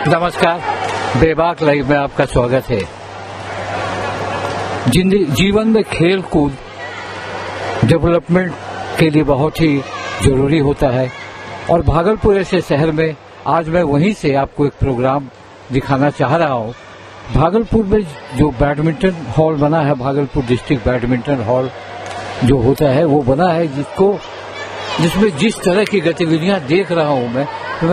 नमस्कार, बेबाक लाइव में आपका स्वागत है। जीवन में खेल कूद डेवलपमेंट के लिए बहुत ही जरूरी होता है और भागलपुर ऐसे शहर में आज मैं वहीं से आपको एक प्रोग्राम दिखाना चाह रहा हूँ। भागलपुर में जो बैडमिंटन हॉल बना है, भागलपुर डिस्ट्रिक्ट बैडमिंटन हॉल जो होता है वो बना है, जिसमें जिस तरह की गतिविधियां देख रहा हूँ तो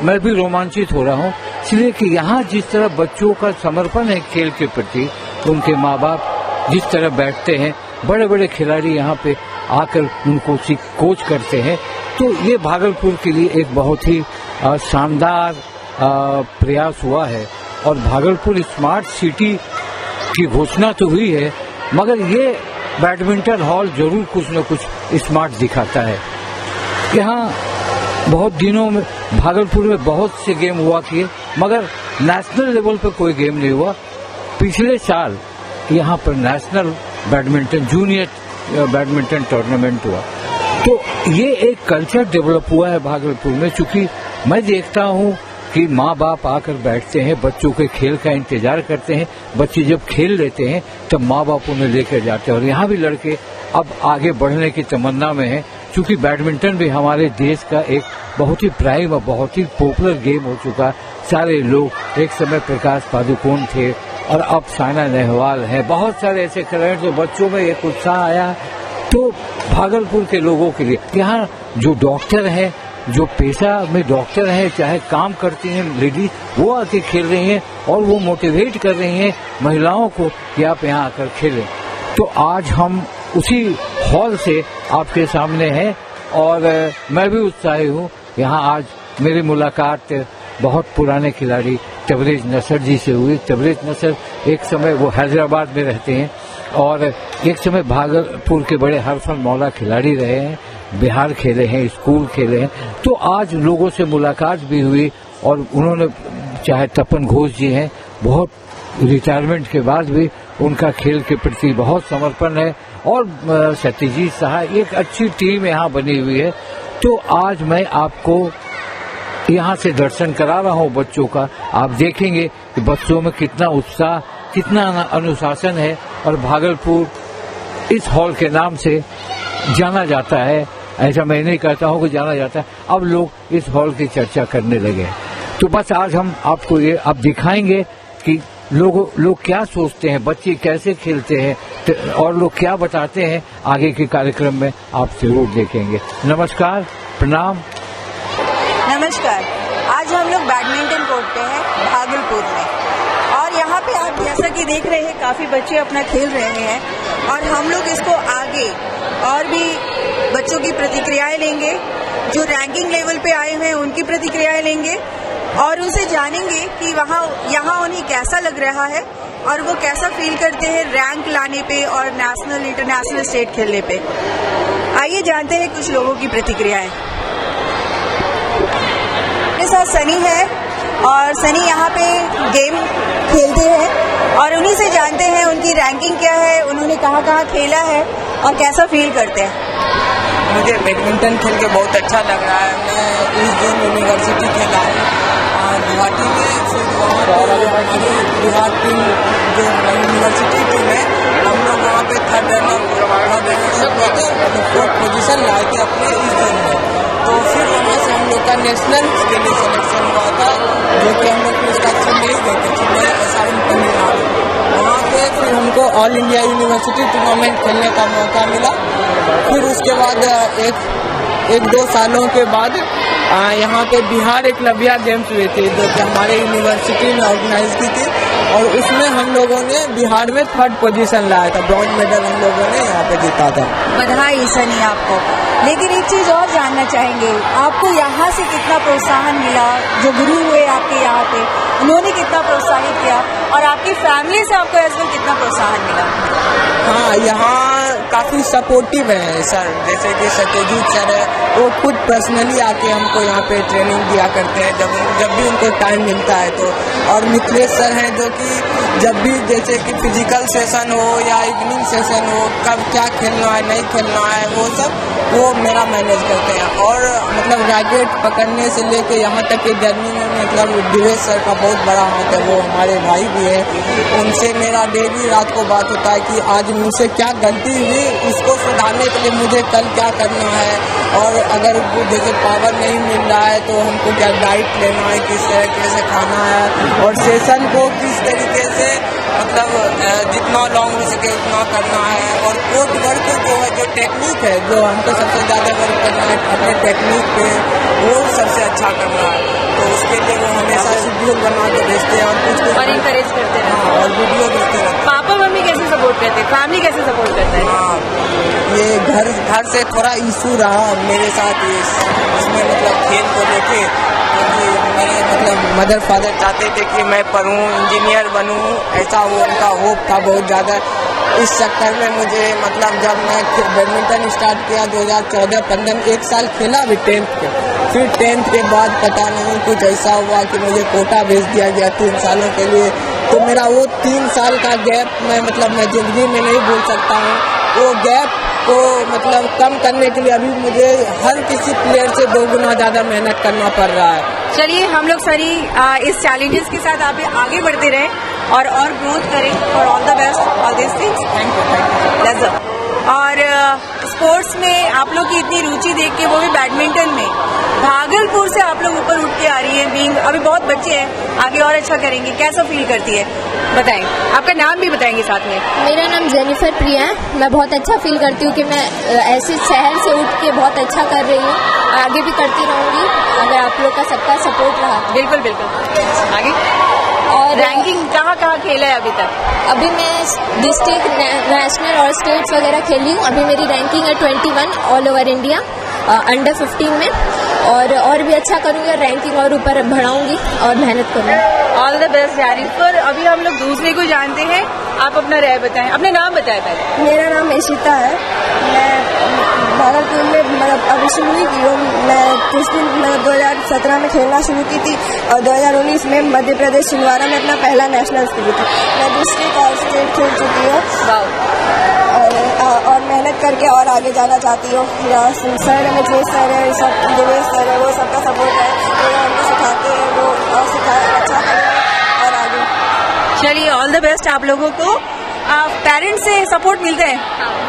मैं भी रोमांचित हो रहा हूँ, इसलिए कि यहाँ जिस तरह बच्चों का समर्पण है खेल के प्रति, उनके माँ बाप जिस तरह बैठते हैं, बड़े बड़े खिलाड़ी यहाँ पे आकर उनको कोच करते हैं, तो ये भागलपुर के लिए एक बहुत ही शानदार प्रयास हुआ है। और भागलपुर स्मार्ट सिटी की घोषणा तो हुई है, मगर ये बैडमिंटन हॉल जरूर कुछ न कुछ स्मार्ट दिखाता है। यहाँ बहुत दिनों में भागलपुर में बहुत से गेम हुआ किए, मगर नेशनल लेवल पर कोई गेम नहीं हुआ। पिछले साल यहाँ पर national badminton junior badminton tournament हुआ, तो ये एक कल्चर डेवलप हुआ है भागलपुर में। चूंकि मैं देखता हूँ कि माँ बाप आकर बैठते हैं, बच्चों के खेल का इंतजार करते हैं, बच्चे जब खेल लेते हैं तब माँ बाप उन्हें लेकर जाते हैं। और यहाँ भी लड़के अब आगे बढ़ने की तमन्ना में हैं, क्योंकि बैडमिंटन भी हमारे देश का एक बहुत ही प्राइम और बहुत ही पॉपुलर गेम हो चुका। सारे लोग, एक समय प्रकाश पादुकोण थे और अब साइना नेहवाल है, बहुत सारे ऐसे खिलाड़ी जो बच्चों में एक उत्साह आया। तो भागलपुर के लोगों के लिए यहाँ जो डॉक्टर हैं, जो पेशा में डॉक्टर हैं, चाहे काम करती हैं लेडीज, वो आके खेल रही हैं और वो मोटिवेट कर रही हैं महिलाओं को कि आप यहाँ आकर खेलें। तो आज हम उसी हॉल से आपके सामने हैं और मैं भी उत्साही हूँ। यहाँ आज मेरी मुलाकात बहुत पुराने खिलाड़ी तबरेज नसर जी से हुई। तबरेज नसर एक समय वो हैदराबाद में रहते हैं और एक समय भागलपुर के बड़े हरफन मौला खिलाड़ी रहे हैं, बिहार खेले हैं, स्कूल खेले हैं। तो आज लोगों से मुलाकात भी हुई और उन्होंने, चाहे तपन घोष जी हैं, बहुत रिटायरमेंट के बाद भी उनका खेल के प्रति बहुत समर्पण है और सत्यजीत साहब, एक अच्छी टीम यहाँ बनी हुई है। तो आज मैं आपको यहाँ से दर्शन करा रहा हूँ बच्चों का। आप देखेंगे कि बच्चों में कितना उत्साह, कितना अनुशासन है और भागलपुर इस हॉल के नाम से जाना जाता है। ऐसा मैं नहीं कहता हूँ कि जाना जाता है, अब लोग इस हॉल की चर्चा करने लगे हैं। तो बस आज हम आपको ये अब दिखाएंगे कि लोग क्या सोचते हैं, बच्चे कैसे खेलते हैं और लोग क्या बताते हैं। आगे के कार्यक्रम में आप जरूर देखेंगे। नमस्कार, प्रणाम। नमस्कार, आज हम लोग बैडमिंटन कोर्ट पे हैं भागलपुर में और यहाँ पे आप जैसा कि देख रहे हैं काफी बच्चे अपना खेल रहे हैं और हम लोग इसको आगे और भी बच्चों की प्रतिक्रियाएं लेंगे, जो रैंकिंग लेवल पे आए हुए हैं उनकी प्रतिक्रियाएं लेंगे और उनसे जानेंगे कि यहाँ उन्हें कैसा लग रहा है और वो कैसा फील करते हैं रैंक लाने पे और नेशनल, इंटरनेशनल, स्टेट खेलने पे। आइए जानते हैं कुछ लोगों की प्रतिक्रियाएं। मेरे साथ सनी है और सनी यहाँ पे गेम खेलते हैं और उन्हीं से जानते हैं उनकी रैंकिंग क्या है, उन्होंने कहाँ खेला है और कैसा फील करते हैं। मुझे बैडमिंटन खेल के बहुत अच्छा लग रहा है। मैं इस दिन यूनिवर्सिटी खेला हूँ गुवाहाटी में, फिर बिहार टीम जो यूनिवर्सिटी टीम है, हम लोग वहाँ पे थर्ड फोर्थ पोजीशन लाए थे अपने इस जोन में। तो फिर वहाँ से हम लोग का नेशनल के लिए सिलेक्शन हुआ था, जो कि हम लोग इंस्ट्रक्शन नहीं देते थे, मैं एसआरएम तमिलनाडु। वहाँ पे फिर हमको ऑल इंडिया यूनिवर्सिटी टूर्नामेंट खेलने का मौका मिला। फिर उसके बाद एक दो सालों के बाद यहाँ पे बिहार एकलव्या गेम्स हुए थे, जो कि हमारे यूनिवर्सिटी में ऑर्गेनाइज की थी और उसमें हम लोगों ने बिहार में थर्ड पोजीशन लाया था, ब्रॉन्ज मेडल हम लोगों ने यहाँ पे जीता था। बधाई सनी आपको। लेकिन एक चीज और जानना चाहेंगे, आपको यहाँ से कितना प्रोत्साहन मिला? जो गुरु हुए आपके यहाँ पे, उन्होंने कितना प्रोत्साहित किया और आपकी फैमिली से आपको एज वेल कितना प्रोत्साहन मिला? हाँ, यहाँ काफी सपोर्टिव है सर, जैसे कि सत्यजीत सर है, वो खुद पर्सनली आके हमको यहाँ पे ट्रेनिंग दिया करते हैं जब भी उनको टाइम मिलता है तो। और मिथिलेश सर हैं जो कि जब भी जैसे कि फिजिकल सेशन हो या इवनिंग सेशन हो, कब क्या खेलना है नहीं खेलना है, वो मेरा मैनेज करते हैं। और मतलब रैकेट पकड़ने से लेके यहाँ तक कि जर्नी में मतलब दिवेश सर का बहुत बड़ा हाथ है, वो हमारे भाई भी है। उनसे मेरा डेली रात को बात होता है कि आज मुझसे क्या गलती हुई, उसको सुधारने के लिए मुझे कल क्या करना है, और अगर जैसे पावर नहीं मिल रहा है तो हमको क्या डाइट लेना है, किस तरीके से खाना है, और सेशन को किस तरीके से मतलब जितना लॉन्ग हो सके उतना करना है। और कोर्ट वर्क जो है, जो टेक्निक है, जो हमको सबसे ज़्यादा वर्क करना है अपने टेक्निक पे, वो सबसे अच्छा करना है। तो उसके लिए वो हमेशा शेड्यूल बना के भेजते हैं और कुछ और इंकरेज करते हैं। हाँ, और वीडियो देखते रहते हैं। पापा मम्मी कैसे सपोर्ट करते हैं, फैमिली कैसे सपोर्ट करता है? हाँ, ये घर से थोड़ा इशू रहा मेरे साथ इसमें मतलब खेल को लेके, क्योंकि मेरे मतलब मदर फादर चाहते थे कि मैं पढूं, इंजीनियर बनूं, ऐसा वो उनका होप था बहुत ज़्यादा। इस चक्कर में मुझे मतलब जब मैं बैडमिंटन स्टार्ट किया 2014-15 में 1 साल खेला भी 10th के, फिर 10th के बाद पता नहीं कुछ ऐसा हुआ कि मुझे कोटा भेज दिया गया 3 सालों के लिए। तो मेरा वो 3 साल का गैप मैं जिंदगी में नहीं भूल सकता हूँ। वो गैप को मतलब कम करने के लिए अभी मुझे हर किसी प्लेयर से 2 गुना ज़्यादा मेहनत करना पड़ रहा है। चलिए हम लोग सारी इस चैलेंजेस के साथ आप आगे बढ़ते रहें और ग्रोथ करें, और all the best all this things. Thank you. और स्पोर्ट्स में आप लोग की इतनी रुचि देख के, वो भी बैडमिंटन में, भागलपुर से आप लोग ऊपर उठ के आ रही है, बीइंग अभी बहुत बच्चे हैं, आगे और अच्छा करेंगे, कैसा फील करती है बताएं? आपका नाम भी बताएंगे साथ में। मेरा नाम जेनिफर प्रिया है। मैं बहुत अच्छा फील करती हूँ कि मैं ऐसे शहर से उठ के बहुत अच्छा कर रही हूँ, आगे भी करती रहूँगी अगर आप लोग का सबका सपोर्ट रहा। बिल्कुल बिल्कुल। आगे और रैंकिंग कहाँ खेला है अभी तक? अभी मैं डिस्ट्रिक्ट, नेशनल और स्टेट्स वगैरह खेली हूँ। अभी मेरी रैंकिंग है 21 ऑल ओवर इंडिया अंडर 15 में, और भी अच्छा करूँगी और रैंकिंग और ऊपर बढ़ाऊँगी और मेहनत करूँगी। All the best Jennifer. अभी हम लोग दूसरे को जानते हैं, आप अपना राय बताएं, अपना नाम बताएं पहले। मेरा नाम इशिता है। मैं भागलपुर में मतलब अभी शुरू ही की हूँ। मैं कुछ दिन मतलब 2017 में खेलना शुरू की थी और 2019 में मध्य प्रदेश छिंदवाड़ा में अपना पहला नेशनल खेली थी। मैं डिस्ट्रिक्ट और स्टेट खेल चुकी हूँ और मेहनत करके और आगे जाना चाहती हूँ। सर है, मुझे सर है, सब दिवेश सर है, वो सबका सपोर्ट है, वो हमको सिखाते हैं, वो और सिखाए अच्छा करें और आगे। चलिए ऑल द बेस्ट आप लोगों को। पेरेंट्स से सपोर्ट मिलता है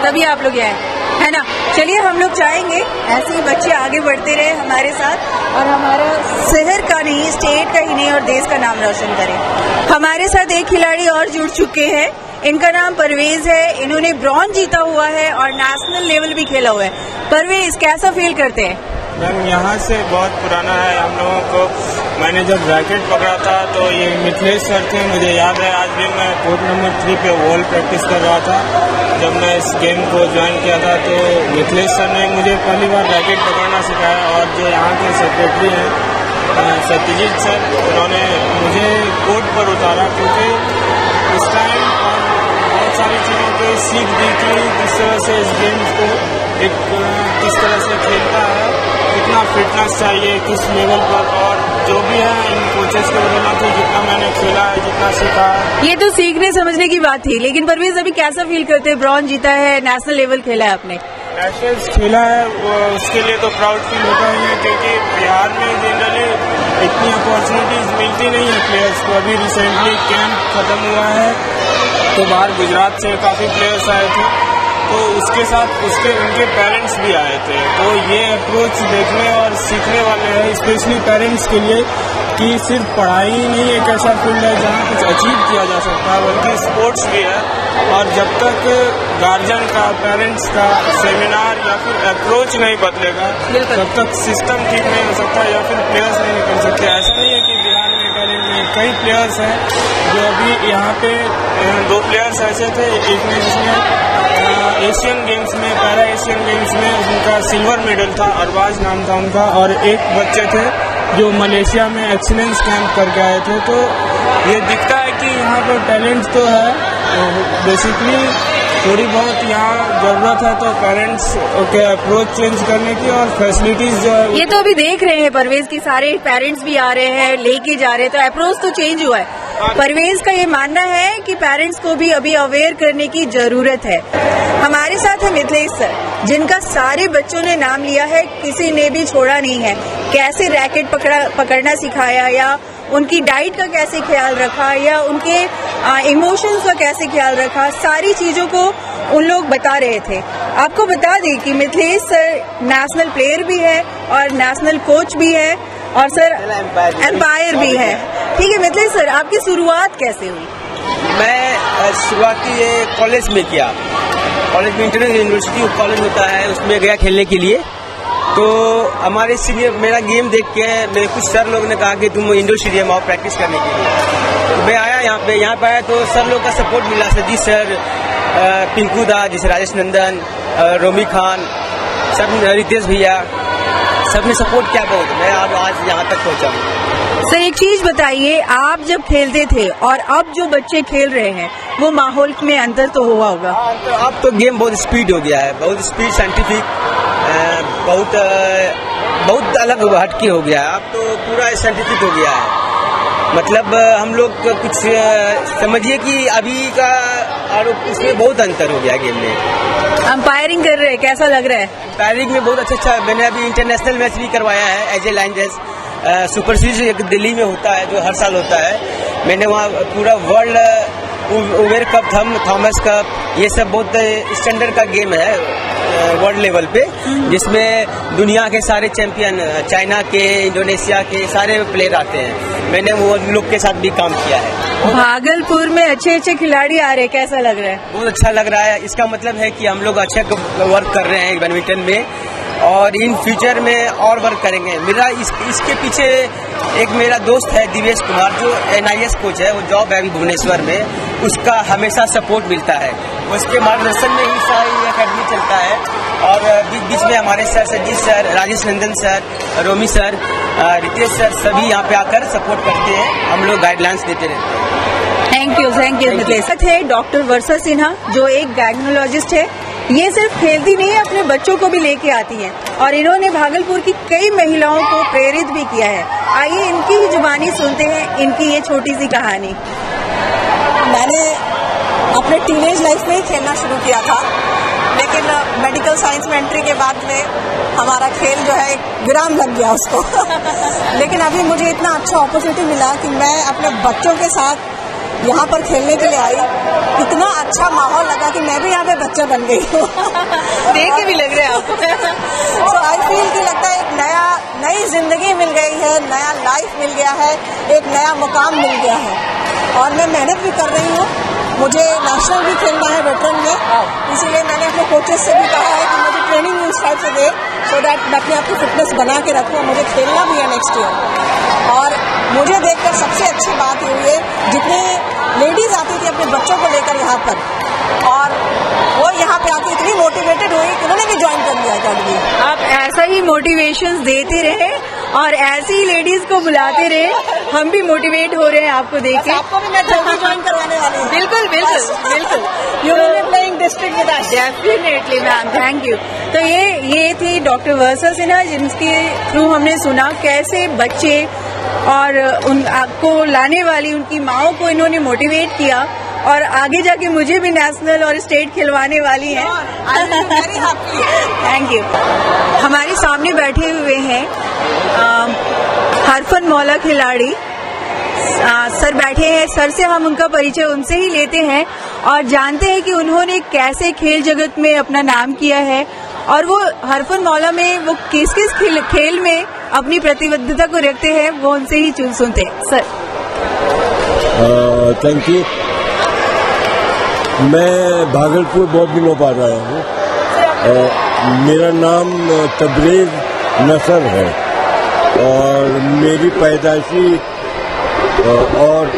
तभी आप लोग यहाँ है ना। चलिए हम लोग चाहेंगे ऐसे ही बच्चे आगे बढ़ते रहे हमारे साथ, और हमारा शहर का नहीं, स्टेट का ही नहीं, और देश का नाम रोशन करें। हमारे साथ एक खिलाड़ी और जुड़ चुके हैं, इनका नाम परवेज है। इन्होंने ब्रॉन्ज जीता हुआ है और नेशनल लेवल भी खेला हुआ है। परवेज, कैसा फील करते हैं? मैम यहाँ से बहुत पुराना है हम लोगों को। मैंने जब रैकेट पकड़ा था तो ये मिथिलेश सर थे, मुझे याद है आज भी। मैं कोर्ट नंबर 3 पे वॉल प्रैक्टिस कर रहा था जब मैं इस गेम को ज्वाइन किया था। तो मिथिलेश सर ने मुझे पहली बार रैकेट पकड़ना सिखाया, और जो यहाँ के सेक्रेटरी हैं सत्यजीत सर, उन्होंने मुझे कोर्ट पर उतारा, क्योंकि उस टाइम बहुत सारी चीज़ों को सीख दी कि किस तरह से इस गेम को किस तरह से खेलता है, कितना फिटनेस चाहिए, किस लेवल पर, और जो भी है इन कोचेस के बदौलत है जितना मैंने खेला है, जितना सीखा है। ये तो सीखने समझने की बात थी, लेकिन परवेज अभी कैसा फील करते हैं? ब्रॉन्ज जीता है, नेशनल लेवल खेला है आपने। नेशनल्स खेला है, उसके लिए तो प्राउड फील होता ही है, क्योंकि बिहार में जनरली इतनी अपॉर्चुनिटीज मिलती नहीं है प्लेयर्स को। अभी रिसेंटली कैंप खत्म हुआ है तो बाहर गुजरात से काफ़ी प्लेयर्स आए थे, तो उसके साथ उनके पेरेंट्स भी आए थे। तो ये अप्रोच देखने और सीखने वाले हैं, स्पेशली पेरेंट्स के लिए, कि सिर्फ पढ़ाई ही नहीं एक ऐसा फील्ड है जहाँ कुछ अचीव किया जा सकता है, बल्कि स्पोर्ट्स भी है। और जब तक गार्जियन का, पेरेंट्स का सेमिनार या फिर अप्रोच नहीं बदलेगा, तब तक सिस्टम ठीक नहीं हो सकता या फिर प्लेयर्स नहीं निकल सकते। ऐसा नहीं है कि बिहार में टैलेंट नहीं, कई प्लेयर्स हैं जो अभी यहाँ पे 2 प्लेयर्स ऐसे थे, एक ने जिसमें एशियन गेम्स में, पैरा एशियन गेम्स में उनका सिल्वर मेडल था, अरबाज नाम था उनका, और एक बच्चे थे जो मलेशिया में एक्सीलेंस कैंप करके आए थे। तो ये दिखता है कि यहाँ पर टैलेंट तो है, बेसिकली थोड़ी बहुत यहाँ जरूरत है तो पेरेंट्स के अप्रोच चेंज करने की, और फैसिलिटीज जो है ये तो अभी देख रहे हैं परवेज की सारे पेरेंट्स भी आ रहे हैं, लेके जा रहे हैं, तो अप्रोच तो चेंज हुआ है। परवेज का ये मानना है कि पेरेंट्स को भी अभी अवेयर करने की जरूरत है। हमारे साथ है मिथिलेश सर, जिनका सारे बच्चों ने नाम लिया है, किसी ने भी छोड़ा नहीं है। कैसे रैकेट पकड़ना सिखाया, या उनकी डाइट का कैसे ख्याल रखा, या उनके इमोशंस का कैसे ख्याल रखा, सारी चीजों को उन लोग बता रहे थे। आपको बता दें कि मिथिलेश सर नेशनल प्लेयर भी है और नेशनल कोच भी है, और सर एम्पायर भी है। ठीक है मिथिलेश सर, आपकी शुरुआत कैसे हुई? मैं शुरुआती ये कॉलेज में किया। कॉलेज में इंटरनेशनल यूनिवर्सिटी कॉलेज होता है, उसमें गया खेलने के लिए। तो हमारे सीनियर मेरा गेम देख के मेरे कुछ सर लोग ने कहा कि तुम इंडोर स्टेडियम आओ प्रैक्टिस करने के लिए। तो मैं आया यहाँ पे आया तो सर लोग का सपोर्ट मिला। सजीत सर, पिंकू दा, जैसे राजेश नंदन, रोमी खान, सब रितेश भैया, सब ने सपोर्ट किया बहुत। मैं आज यहाँ तक पहुँचा हूँ। सर एक चीज बताइए, आप जब खेलते थे और अब जो बच्चे खेल रहे हैं, वो माहौल में अंतर तो हुआ होगा? तो अब तो गेम बहुत स्पीड हो गया है, बहुत स्पीड, साइंटिफिक, बहुत अलग हटके हो गया है। अब तो पूरा साइंटिफिक हो गया है। मतलब हम लोग कुछ समझिए कि अभी का और उसमें बहुत अंतर हो गया गेम में। अंपायरिंग कर रहे हैं, कैसा लग रहा है? अंपायरिंग में बहुत अच्छा। मैंने अभी इंटरनेशनल मैच भी करवाया है एज ए लाइन जज। सुपर सीरीज एक दिल्ली में होता है, जो हर साल होता है। मैंने वहाँ पूरा world Uber cup, Thomas cup, ये सब बहुत स्टैंडर्ड का गेम है वर्ल्ड लेवल पे, जिसमें दुनिया के सारे चैंपियन, चाइना के, इंडोनेशिया के सारे प्लेयर आते हैं। मैंने वो लोग के साथ भी काम किया है। भागलपुर में अच्छे अच्छे खिलाड़ी आ रहे हैं, कैसा लग रहा है? बहुत अच्छा लग रहा है। इसका मतलब है कि हम लोग अच्छा वर्क कर रहे हैं बैडमिंटन में, और इन फ्यूचर में और वर्क करेंगे। मेरा इसके पीछे एक मेरा दोस्त है दिवेश कुमार, जो NIS कोच है, वो जॉब है अभी भुवनेश्वर में। उसका हमेशा सपोर्ट मिलता है, उसके मार्गदर्शन में ही सारी अकेडमी चलता है। और बीच में हमारे सर, सजीत सर, राजेश नंदन सर, रोमी सर, रितेश सर, सभी यहाँ पे आकर सपोर्ट करते हैं। हम लोग गाइडलाइंस देते रहते हैं। Thank you Mithilesh. है डॉक्टर वर्षा सिन्हा, जो एक गायनोलॉजिस्ट है। ये सिर्फ खेलती नहीं है, अपने बच्चों को भी लेके आती हैं, और इन्होंने भागलपुर की कई महिलाओं को प्रेरित भी किया है। आइए इनकी ही जुबानी सुनते हैं, इनकी ये छोटी सी कहानी। मैंने अपने टीनेज लाइफ में ही खेलना शुरू किया था, लेकिन मेडिकल साइंस में एंट्री के बाद में हमारा खेल जो है विराम लग गया उसको। लेकिन अभी मुझे इतना अच्छा अपॉर्चुनिटी मिला कि मैं अपने बच्चों के साथ यहाँ पर खेलने के लिए आई। इतना अच्छा माहौल लगा कि मैं भी यहाँ पे बच्चा बन गई हूँ। देख के भी लग रहा है आपको। तो आई फील कि लगता है एक नई जिंदगी मिल गई है, नया लाइफ मिल गया है, एक नया मुकाम मिल गया है। और मैं मेहनत भी कर रही हूँ। मुझे नेशनल भी खेलना है वेटरन में, इसीलिए मैंने अपने कोचेस से भी कहा है कि मुझे ट्रेनिंग इस टाइप से दे, सो दैट मैं अपने आप की फिटनेस बना के रखूँ। मुझे खेलना भी है नेक्स्ट ईयर। और मुझे देखकर सबसे अच्छी बात ये हुई है, जितनी लेडीज आती थी अपने बच्चों को लेकर यहाँ पर, और वो यहाँ पे आके इतनी मोटिवेटेड हुई कि उन्होंने भी ज्वाइन कर लिया अकेडमी। आप ऐसा ही मोटिवेशंस देते रहे और ऐसी ही लेडीज को बुलाते रहे, हम भी मोटिवेट हो रहे हैं आपको देख के। आपको भी मैं जल्दी ज्वाइन करवाने वाली हूँ। बिल्कुल बिल्कुल बिल्कुल। You will be playing district with us. Definitely ma'am, thank you. तो ये थी डॉक्टर वर्षा सिन्हा, जिनके थ्रू हमने सुना कैसे बच्चे और उन आपको लाने वाली उनकी माओ को इन्होंने मोटिवेट किया, और आगे जाके मुझे भी नेशनल और स्टेट खिलवाने वाली हैं। Thank you. हमारे सामने बैठे हुए हैं हरफन मौला खिलाड़ी सर बैठे हैं। सर से हम उनका परिचय उनसे ही लेते हैं और जानते हैं कि उन्होंने कैसे खेल जगत में अपना नाम किया है, और वो हरफन मौला में वो किस किस खेल में अपनी प्रतिबद्धता को रखते हैं, वो उनसे ही सुनते हैं। Sir thank you. मैं भागलपुर बहुत दिनों बाद आया हूँ। मेरा नाम तबरेज नसर है और मेरी पैदाइशी और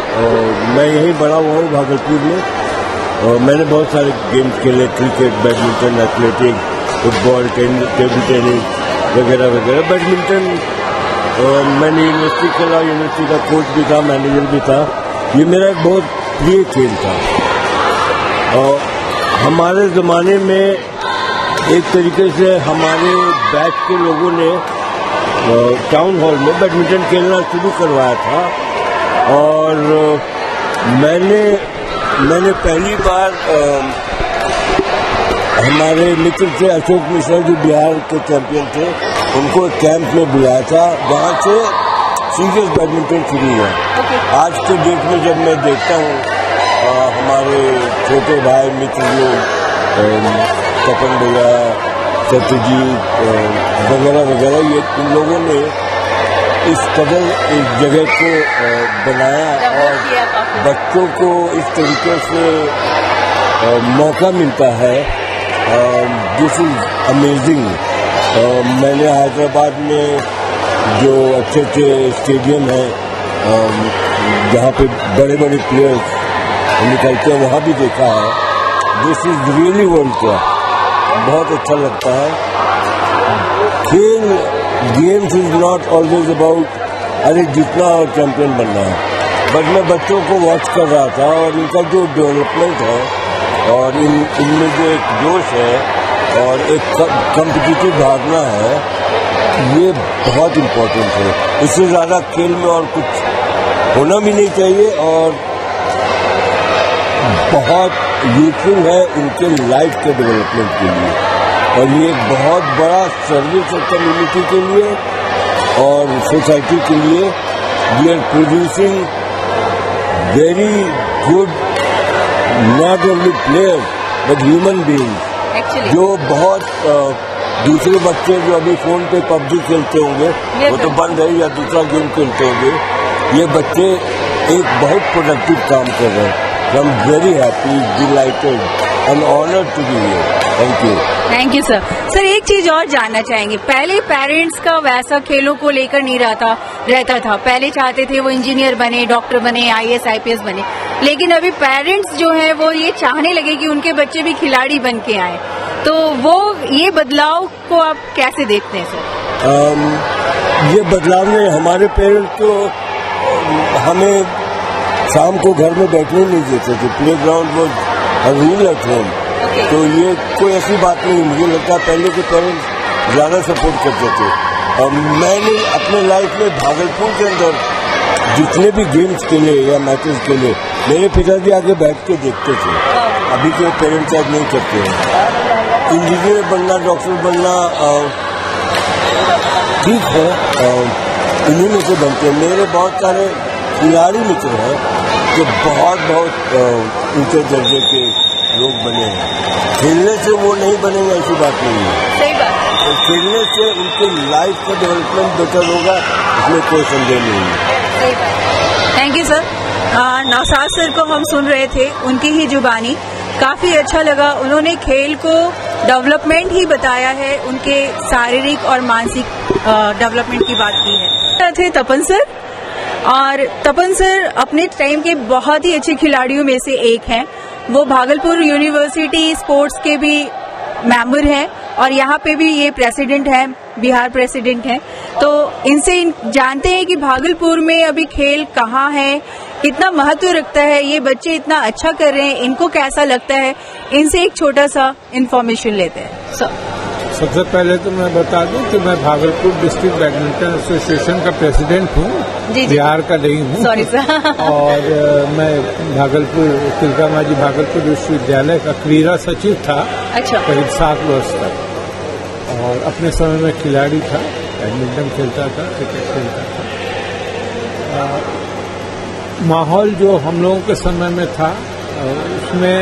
मैं यहीं बड़ा हुआ हूँ भागलपुर में। और मैंने बहुत सारे गेम्स खेले, cricket, badminton, athletic, football, table tennis वगैरह वगैरह। बैडमिंटन मैंने यूनिवर्सिटी खेला, यूनिवर्सिटी का कोच भी था, मैनेजर भी था। ये मेरा एक बहुत प्रिय खेल था। और हमारे ज़माने में एक तरीके से हमारे बैच के लोगों ने टाउन हॉल में बैडमिंटन खेलना शुरू करवाया था, और मैंने पहली बार हमारे मित्र थे अशोक मिश्रा जो बिहार के चैंपियन थे, उनको कैंप में बुलाया था, वहाँ से सीरियस बैडमिंटन शुरू हुआ। आज के डेट में जब मैं देखता हूँ हमारे छोटे भाई मित्र लोग तपन भैया, सत्यजीत वगैरह वगैरह, ये इन लोगों ने इस कदर इस जगह को बनाया और बच्चों को इस तरीके से मौका मिलता है। This is amazing. मैंने हैदराबाद में जो अच्छे अच्छे स्टेडियम हैं जहाँ पे बड़े बड़े प्लेयर्स निकलते हैं, वहाँ भी देखा है। This is really world class, बहुत अच्छा लगता है। खेल games is not always about अरे जीतना और चैंपियन बनना है, बट मैं बच्चों को वॉच कर रहा था और इनका जो डेवलपमेंट है और इनमें जो एक जोश है और एक कॉम्पिटिटिव भावना है, ये बहुत इम्पोर्टेंट है। इससे ज़्यादा खेल में और कुछ होना भी नहीं चाहिए और बहुत यूजफुल है उनके लाइफ के डेवलपमेंट के लिए। और ये एक बहुत बड़ा सर्विस है कम्युनिटी के लिए और सोसाइटी के लिए। We are producing very good not only players but human beings, जो बहुत दूसरे बच्चे जो अभी फोन पे पबजी खेलते होंगे वो तो बंद है या दूसरा गेम खेलते होंगे, ये बच्चे एक बहुत प्रोडक्टिव काम कर रहे हैं। I am very happy, delighted and honoured to be here. Thank you. Thank you sir. Sir एक चीज और जानना चाहेंगे, पहले पेरेंट्स का वैसा खेलों को लेकर नहीं रहता था। पहले चाहते थे वो इंजीनियर बने, डॉक्टर बने, IAS IPS बने, लेकिन अभी पेरेंट्स जो है वो ये चाहने लगे कि उनके बच्चे भी खिलाड़ी बन के आए, तो वो ये बदलाव को आप कैसे देखते हैं सर? ये बदलाव ने हमारे पेरेंट्स को हमें शाम को घर में बैठने नहीं देते थे। प्ले ग्राउंड वो रूल एट होम, तो ये कोई ऐसी बात नहीं। मुझे लगता है पहले के पेरेंट्स ज़्यादा सपोर्ट करते थे। और मैंने अपने लाइफ में भागलपुर के अंदर जितने भी गेम्स खेले या मैचेस खेले, मेरे पिताजी आगे बैठ के देखते थे। अभी के पेरेंट्स आज नहीं करते हैं। इंजीनियर बनना, डॉक्टर बनना ठीक है, इन्हीं में से बनते हैं। मेरे बहुत सारे खिलाड़ी मित्र हैं जो बहुत ऊंचे दर्जे के लोग बने हैं। खेलने से वो नहीं बनेंगे ऐसी बात नहीं है, सही बात। तो खेलने से उनके लाइफ का डेवलपमेंट बेटर होगा, इसमें कोई संदेह नहीं है। सही बात। Thank you sir. Naushad sir को हम सुन रहे थे, उनकी ही जुबानी, काफी अच्छा लगा। उन्होंने खेल को डेवलपमेंट ही बताया है, उनके शारीरिक और मानसिक डेवलपमेंट की बात की है। थे तपन सर, और तपन सर अपने टाइम के बहुत ही अच्छे खिलाड़ियों में से एक हैं। वो भागलपुर यूनिवर्सिटी स्पोर्ट्स के भी मेंबर हैं और यहाँ पे भी ये प्रेसिडेंट हैं, बिहार प्रेसिडेंट हैं। तो इनसे जानते हैं कि भागलपुर में अभी खेल कहाँ है, कितना महत्व रखता है, ये बच्चे इतना अच्छा कर रहे हैं, इनको कैसा लगता है। इनसे एक छोटा सा इन्फॉर्मेशन लेते हैं। सबसे पहले तो मैं बता दूं कि मैं भागलपुर डिस्ट्रिक्ट बैडमिंटन एसोसिएशन का प्रेसिडेंट हूँ, बिहार का नहीं हूँ। Sorry sir. और मैं भागलपुर तिलका मांझी भागलपुर विश्वविद्यालय का क्रीड़ा सचिव था। अच्छा। करीब 7 वर्ष तक, और अपने समय में खिलाड़ी था, बैडमिंटन खेलता था, क्रिकेट खेलता था। माहौल जो हम लोगों के समय में था उसमें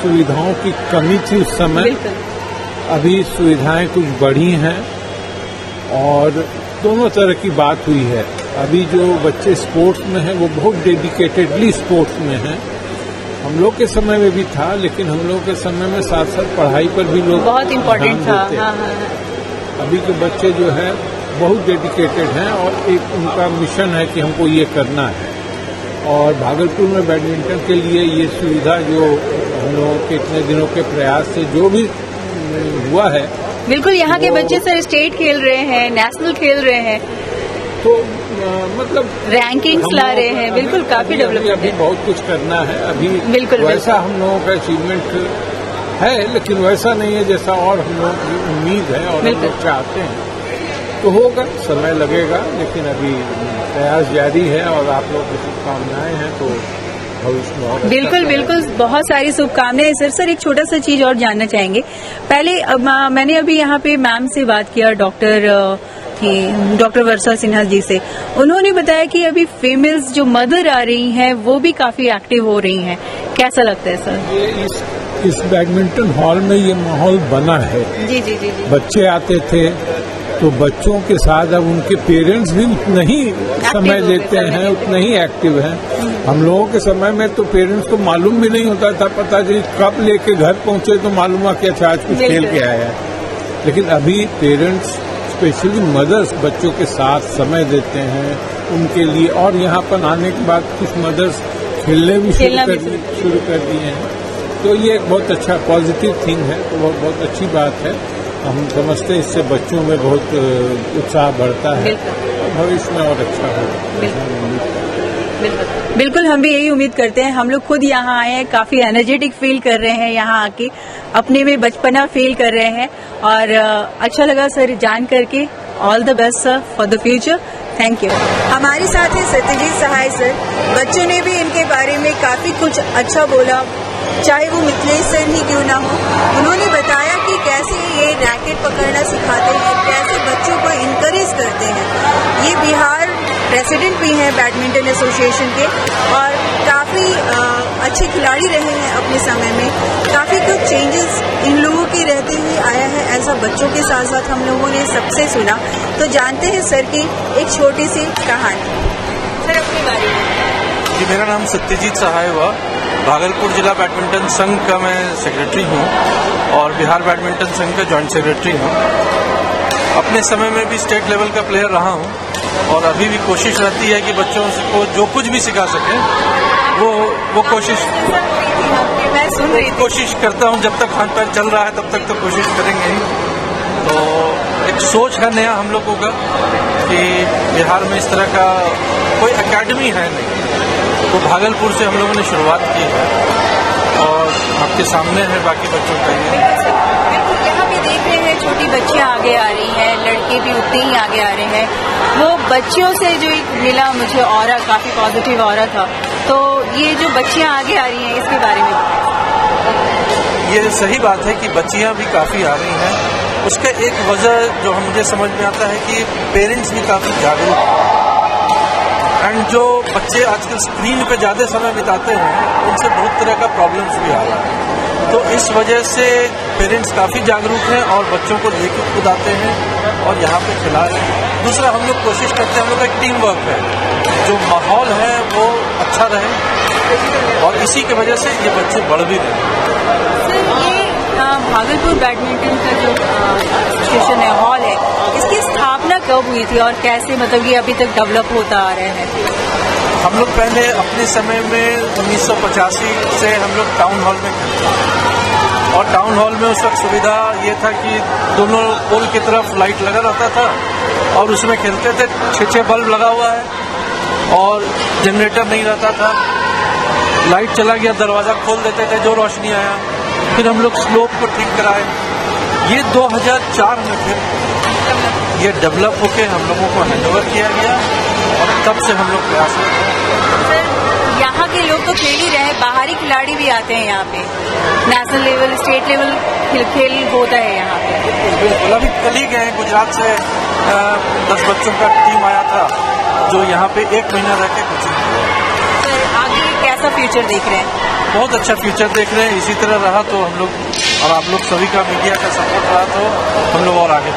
सुविधाओं की कमी थी उस समय। अभी सुविधाएं कुछ बढ़ी हैं और दोनों तरह की बात हुई है। अभी जो बच्चे स्पोर्ट्स में हैं वो बहुत डेडिकेटेडली स्पोर्ट्स में हैं। हम लोग के समय में भी था, लेकिन हम लोग के समय में साथ साथ पढ़ाई पर भी लोग बहुत इम्पोर्टेंट था। हाँ। अभी के बच्चे जो है बहुत डेडिकेटेड हैं और एक उनका मिशन है कि हमको ये करना है। और भागलपुर में बैडमिंटन के लिए ये सुविधा जो हम लोगों के इतने दिनों के प्रयास से जो भी हुआ है, बिल्कुल यहाँ के बच्चे सर स्टेट खेल रहे हैं, नेशनल खेल रहे हैं, तो मतलब रैंकिंग्स ला रहे हैं। बिल्कुल काफी डेवलपमेंट अभी बहुत कुछ करना है। अभी बिल्कुल वैसा हम लोगों का अचीवमेंट है, लेकिन वैसा नहीं है जैसा और हम लोगों की उम्मीद है और हम लोग चाहते हैं। तो होगा, समय लगेगा, लेकिन अभी प्रयास जारी है और आप लोग की शुभकामनाएं हैं, तो भविष्य में और बिल्कुल बिल्कुल, बहुत सारी शुभकामनाएं सर। सर, एक छोटा सा चीज और जानना चाहेंगे। पहले मैंने अभी यहाँ पे मैम से बात किया, डॉक्टर वर्षा सिन्हा जी से। उन्होंने बताया कि अभी फीमेल्स जो मदर आ रही हैं वो भी काफी एक्टिव हो रही हैं। कैसा लगता है सर? ये इस बैडमिंटन हॉल में ये माहौल बना है। जी जी जी जी। बच्चे आते थे तो बच्चों के साथ अब उनके पेरेंट्स भी उतना ही समय देते हैं, उतना ही एक्टिव हैं। हम लोगों के समय में तो पेरेंट्स को मालूम भी नहीं होता था, पता चली कब लेके घर पहुंचे तो मालूम हुआ कि अच्छा आज कुछ खेल के आया है। लेकिन अभी पेरेंट्स स्पेशली मदर्स बच्चों के साथ समय देते हैं उनके लिए, और यहाँ पर आने के बाद कुछ मदर्स खेलने भी शुरू कर दिए हैं। तो ये एक बहुत अच्छा पॉजिटिव थिंग है, तो वो बहुत अच्छी बात है। हम समझते हैं इससे बच्चों में बहुत उत्साह बढ़ता है, भविष्य में और अच्छा होगा। बिल्कुल, हम भी यही उम्मीद करते हैं। हम लोग खुद यहाँ आए हैं, काफी एनर्जेटिक फील कर रहे हैं यहाँ आके, अपने में बचपना फील कर रहे हैं, और अच्छा लगा सर जान करके। All the best sir for the future. Thank you. हमारे साथ है सत्यजीत सहाय सर। बच्चों ने भी इनके बारे में काफी कुछ अच्छा बोला, चाहे वो मिथिलेश सर ही क्यों ना हो। उन्होंने बताया कि कैसे ये रैकेट पकड़ना सिखाते हैं, कैसे बच्चों को इनकरेज करते हैं। ये बिहार प्रेसिडेंट भी हैं बैडमिंटन एसोसिएशन के, और काफ़ी अच्छे खिलाड़ी रहे हैं अपने समय में। काफ़ी कुछ चेंजेस इन लोगों के रहते हुए आया है, ऐसा बच्चों के साथ साथ हम लोगों ने सबसे सुना। तो जानते हैं सर की एक छोटी सी कहानी। सर, अपने बारे में। जी, मेरा नाम सत्यजीत सहाय हुआ। भागलपुर जिला बैडमिंटन संघ का मैं सेक्रेटरी हूँ और बिहार बैडमिंटन संघ का जॉइंट सेक्रेटरी हूँ। अपने समय में भी स्टेट लेवल का प्लेयर रहा हूँ, और अभी भी कोशिश रहती है कि बच्चों को जो कुछ भी सिखा सके वो कोशिश करता हूँ। जब तक हाथ पैर चल रहा है तब तक तो कोशिश करेंगे ही। तो एक सोच है नया हम लोगों का कि बिहार में इस तरह का कोई एकेडमी है नहीं, तो भागलपुर से हम लोगों ने शुरुआत की है, और आपके सामने है बाकी बच्चों का ये। यहाँ पे देख रहे हैं छोटी बच्चियाँ आगे आ रही हैं, लड़के भी उतने ही आगे आ रहे हैं। वो बच्चियों से जो एक मिला मुझे ऑरा, काफी पॉजिटिव ऑरा था। तो ये जो बच्चियाँ आगे आ रही हैं, इसके बारे में। ये सही बात है कि बच्चियाँ भी काफी आ रही हैं। उसका एक वजह जो मुझे समझ में आता है कि पेरेंट्स भी काफी जागरूक हैं, एंड जो बच्चे आजकल स्क्रीन पे ज़्यादा समय बिताते हैं उनसे बहुत तरह का प्रॉब्लम्स भी आ रहा है। तो इस वजह से पेरेंट्स काफ़ी जागरूक हैं और बच्चों को लेकर खुद आते हैं और यहाँ पे खिला रहे हैं। दूसरा, हम लोग कोशिश करते हैं, हम लोग का एक टीम वर्क है, जो माहौल है वो अच्छा रहे, और इसी की वजह से ये बच्चे बढ़ भी रहे हैं। सर, ये भागलपुर बैडमिंटन का जो एसोसिएशन है, हॉल है, इसकी स्थापना कब हुई थी और कैसे, मतलब ये अभी तक डेवलप होता आ रहा है? हम लोग पहले अपने समय में 1985 से हम लोग टाउन हॉल में खेलते हैं, और टाउन हॉल में उस वक्त सुविधा ये था कि दोनों पोल की तरफ लाइट लगा रहता था और उसमें खेलते थे। 6 बल्ब लगा हुआ है और जनरेटर नहीं रहता था। लाइट चला गया, दरवाज़ा खोल देते थे, जो रोशनी आया। फिर हम लोग स्लोप को ठीक कराए। ये 2004 में फिर ये डेवलप होके हम लोगों को हैंडओवर किया गया, और तब से हम लोग प्रयास करते हैं। यहाँ के लोग तो खेल ही रहे हैं, बाहरी खिलाड़ी भी आते हैं यहाँ पे, नेशनल लेवल, स्टेट लेवल खेल होता है यहाँ पे। बिल्कुल, अभी कल ही गए, गुजरात से 10 बच्चों का टीम आया था जो यहाँ पे 1 महीना रह के कोचिंग किया। सर, आगे कैसा फ्यूचर देख रहे हैं? बहुत अच्छा फ्यूचर देख रहे हैं। इसी तरह रहा तो हम लोग और आप लोग सभी का, मीडिया का सपोर्ट रहा तो हम लोग और आगे